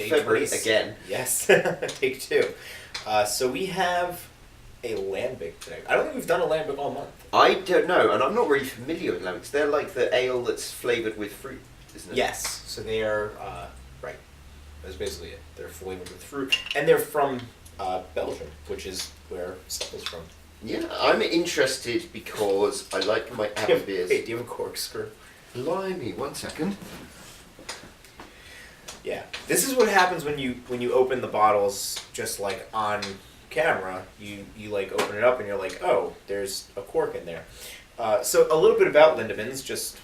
February again. Yes, take two. So we have a Lambic today. I don't think we've done a Lambic all month. I don't know, and I'm not really familiar with lambics. They're like the ale that's flavoured with fruit, isn't it? Yes, so they are, right, that's basically it. They're flavored with fruit, and they're from Belgium, which is where stuff is from. Yeah, I'm interested because I like my apple beers. Hey, do you have a corkscrew? Blimey, 1 second. Yeah, this is what happens when you open the bottles just like on camera. You like open it up and you're like, oh, there's a cork in there. So a little bit about Lindeman's. Just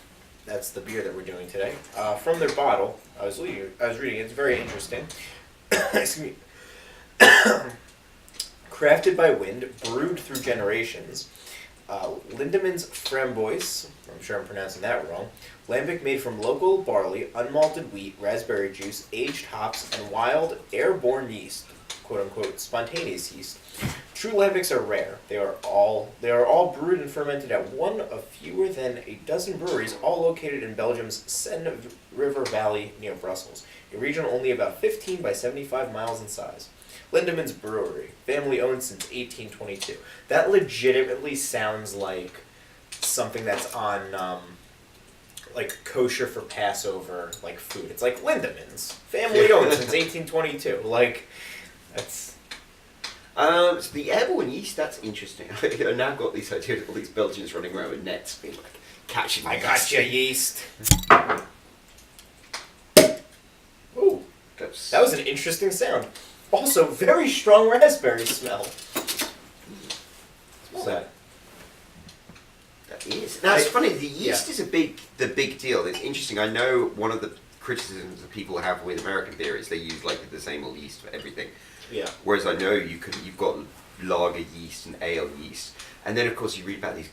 that's the beer that we're doing today. From their bottle, I was reading. It's very interesting. Excuse me. Crafted by wind, brewed through generations. Lindeman's Framboise, I'm sure I'm pronouncing that wrong. Lambic made from local barley, unmalted wheat, raspberry juice, aged hops, and wild airborne yeast, quote-unquote spontaneous yeast. True Lambics are rare. They are all brewed and fermented at one of fewer than a dozen breweries, all located in Belgium's Seine River Valley near Brussels, a region only about 15 by 75 miles in size. Lindeman's Brewery, family owned since 1822. That legitimately sounds like something that's on like kosher for Passover like food. It's like Lindeman's, family owned since 1822. Like that's. So the airborne yeast, that's interesting. I've now got these ideas of all these Belgians running around with nets, being like catching. I got you, yeast. Ooh, that was an interesting sound. Also, very strong raspberry smell. What's that? That is. Now it's funny. The yeast is the big deal. It's interesting. I know one of the criticisms that people have with American beer is they use like the same old yeast for everything. Yeah. Whereas I know you've got lager yeast and ale yeast, and then of course you read about these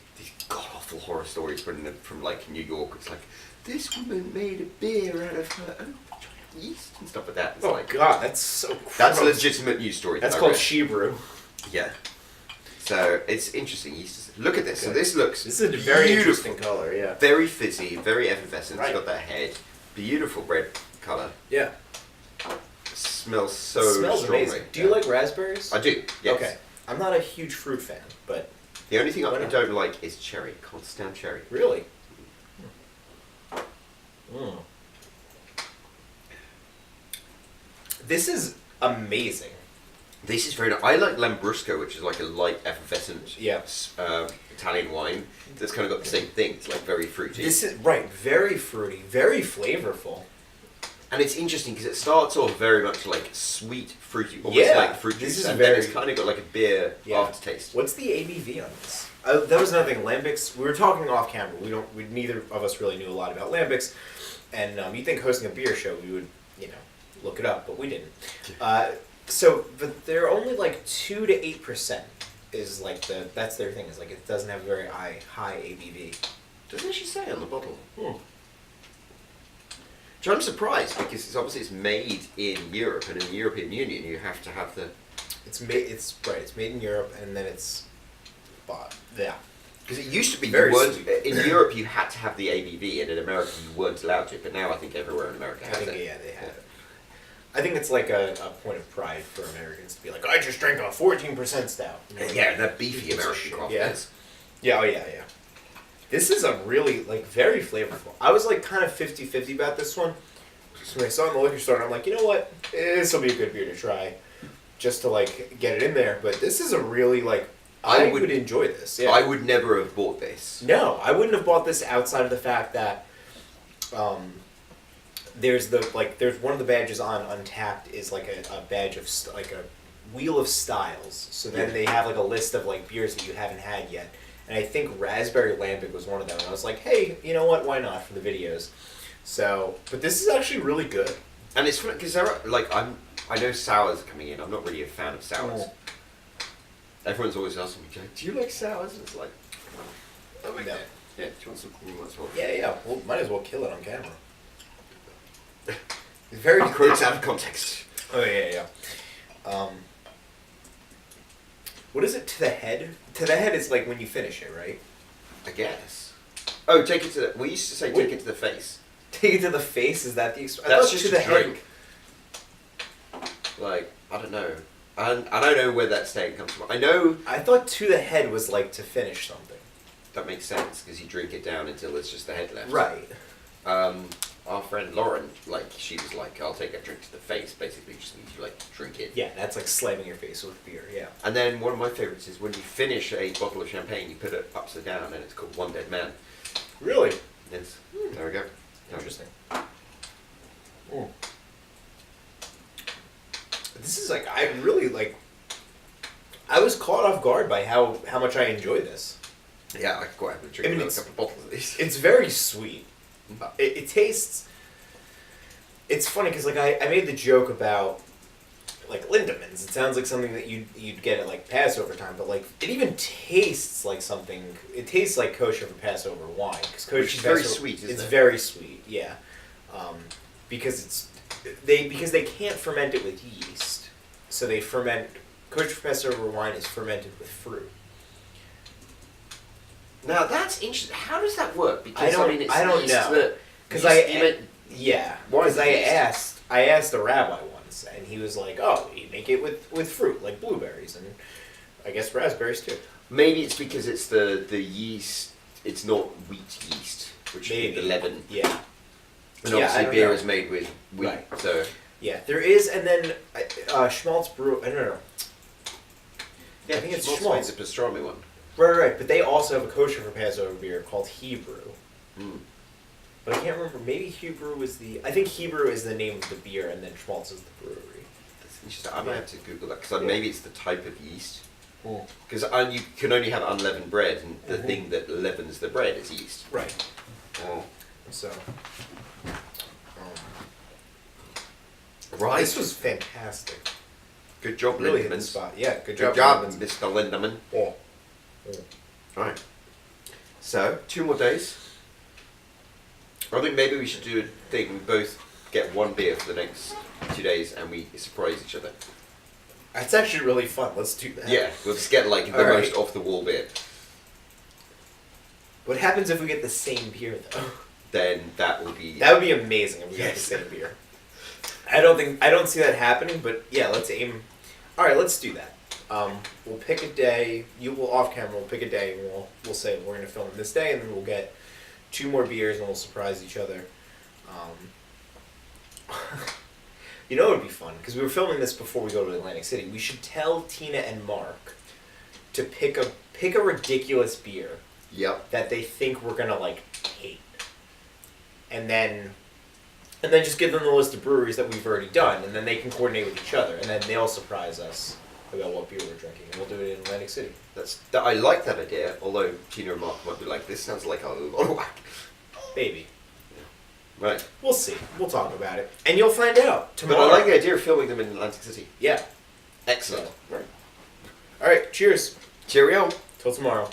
god awful horror stories from like New York. It's like this woman made a beer out of her own yeast and stuff like that. It's like, God, that's so gross. That's a legitimate news story. That's called Shebrew. Yeah. So it's interesting. Look at this. Okay. So this looks. This is a very interesting color. Yeah. Very fizzy, very effervescent. Right. It's got that head. Beautiful red color. Yeah. Smells so smells strongly. Amazing. Do you like raspberries? I do. Yes. Okay. I'm not a huge fruit fan, but the only thing I don't like is cherry. Can't stand cherry. Really? Mm. This is amazing. This is very nice. I like Lambrusco, which is like a light, effervescent Italian wine. That's kind of got the same thing. It's like very fruity. This is very fruity, very flavorful. And it's interesting because it starts off very much like sweet, fruity, almost like fruit juice, and then it's kind of got like a beer aftertaste. What's the ABV on this? That was another thing. Lambics. We were talking off camera. We neither of us really knew a lot about Lambics, and you think hosting a beer show we would look it up, but we didn't. But they're only like 2 to 8% is like that's their thing. Is like it doesn't have a very high ABV. Doesn't actually say on the bottle. Which I'm surprised because it's made in Europe, and in the European Union you have to have the. It's made in Europe, and then it's bought. Yeah. Because it used to be in Europe you had to have the ABV, and in America you weren't allowed to. But now I think everywhere in America has it. Yeah, they have it. I think it's like a point of pride for Americans to be like, I just drank a 14% stout. Yeah, that beefy American coffee. Yeah, oh yeah. This is a really, very flavorful. I was kind of 50-50 about this one. So when I saw it in the liquor store, and I'm like, you know what? This will be a good beer to try. Just to, get it in there. But this is a really, I would enjoy this. Yeah. I would never have bought this. No, I wouldn't have bought this outside of the fact that, there's one of the badges on Untapped is a badge of a wheel of styles. So then they have a list of beers that you haven't had yet, and I think Raspberry Lambic was one of them. And I was like, hey, you know what? Why not for the videos? So, but this is actually really good. And it's funny because I know sours are coming in. I'm not really a fan of sours. Everyone's always asking me, do you like sours? And it's like, oh my god. Yeah, do you want some? You might as well. Yeah. Well, might as well kill it on camera. Very quotes out of context. Oh yeah. What is it to the head? To the head is when you finish it, right? I guess. Oh, take it to the. We used to say take it to the face. Take it to the face. Is that the? That's just to the drink. head. Like, I don't know. And I don't know where that saying comes from. I know I thought to the head was like to finish something. that makes sense because you drink it down until it's just the head left. Right. Our friend Lauren, like, she was like, I'll take a drink to the face, basically, just means you, like, drink it. Yeah, that's like slamming your face with beer, yeah. And then one of my favourites is when you finish a bottle of champagne, you put it upside down, and it's called One Dead Man. Really? Yes. There we go. Interesting. Mm. This is like, I really like, I was caught off guard by how much I enjoy this. Yeah, I could quite happily drink another couple of bottles of these. It's very sweet. It tastes. It's funny because like I made the joke about like Lindemans. It sounds like something that you'd get at like Passover time, but like it even tastes like something. It tastes like kosher for Passover wine because kosher Which is very sweet. Isn't it's it? very sweet, yeah. Because they can't ferment it with yeast, so they ferment. Kosher for Passover wine is fermented with fruit. Now that's interesting. How does that work? Because I don't know. Because I asked a rabbi once, and he was like, "Oh, you make it with fruit, like blueberries, and I guess raspberries too." Maybe it's because it's the yeast. It's not wheat yeast, which is the leaven. Yeah. And obviously beer is made with wheat, right. So yeah, there is, and then Schmaltz brew. I don't know. Yeah, I think it's Schmaltz. Schmaltz. It's a pastrami one. Right. But they also have a kosher for Passover beer called Hebrew. Mm. But I can't remember. Maybe Hebrew is the. I think Hebrew is the name of the beer, and then Schmaltz is the brewery. That's interesting. I might have to Google that because maybe it's the type of yeast. Mm. Because you can only have unleavened bread, and the thing that leavens the bread is yeast. Right. Oh. So. Right. This was fantastic. Good job, Really hit the Lindeman. spot. Yeah, good Good job, job, Mr. Lindeman. Yeah. Right. So, 2 more days. I think maybe we should do a thing. We both get one beer for the next 2 days, and we surprise each other. That's actually really fun. Let's do that. Yeah, we'll just get like the All right. most off the wall beer. What happens if we get the same beer though? Then that will be. That would be amazing if we got the same beer. I don't see that happening, but yeah, let's aim. All right, let's do that. We'll pick a day. You will off camera. We'll pick a day, and we'll say we're going to film this day, and then we'll get 2 more beers, and we'll surprise each other. You know, it would be fun because we were filming this before we go to Atlantic City. We should tell Tina and Mark to pick a ridiculous beer. Yep. That they think we're gonna like hate, and then just give them the list of breweries that we've already done, and then they can coordinate with each other, and then they'll surprise us about what beer we're drinking, and we'll do it in Atlantic City. I like that idea. Although Tina and Mark might be like, "This sounds like a lot of whack." Maybe. Right. We'll see. We'll talk about it, and you'll find out tomorrow. But I like the idea of filming them in Atlantic City. Yeah. Excellent. So, right. All right. Cheers. Cheerio. Till tomorrow.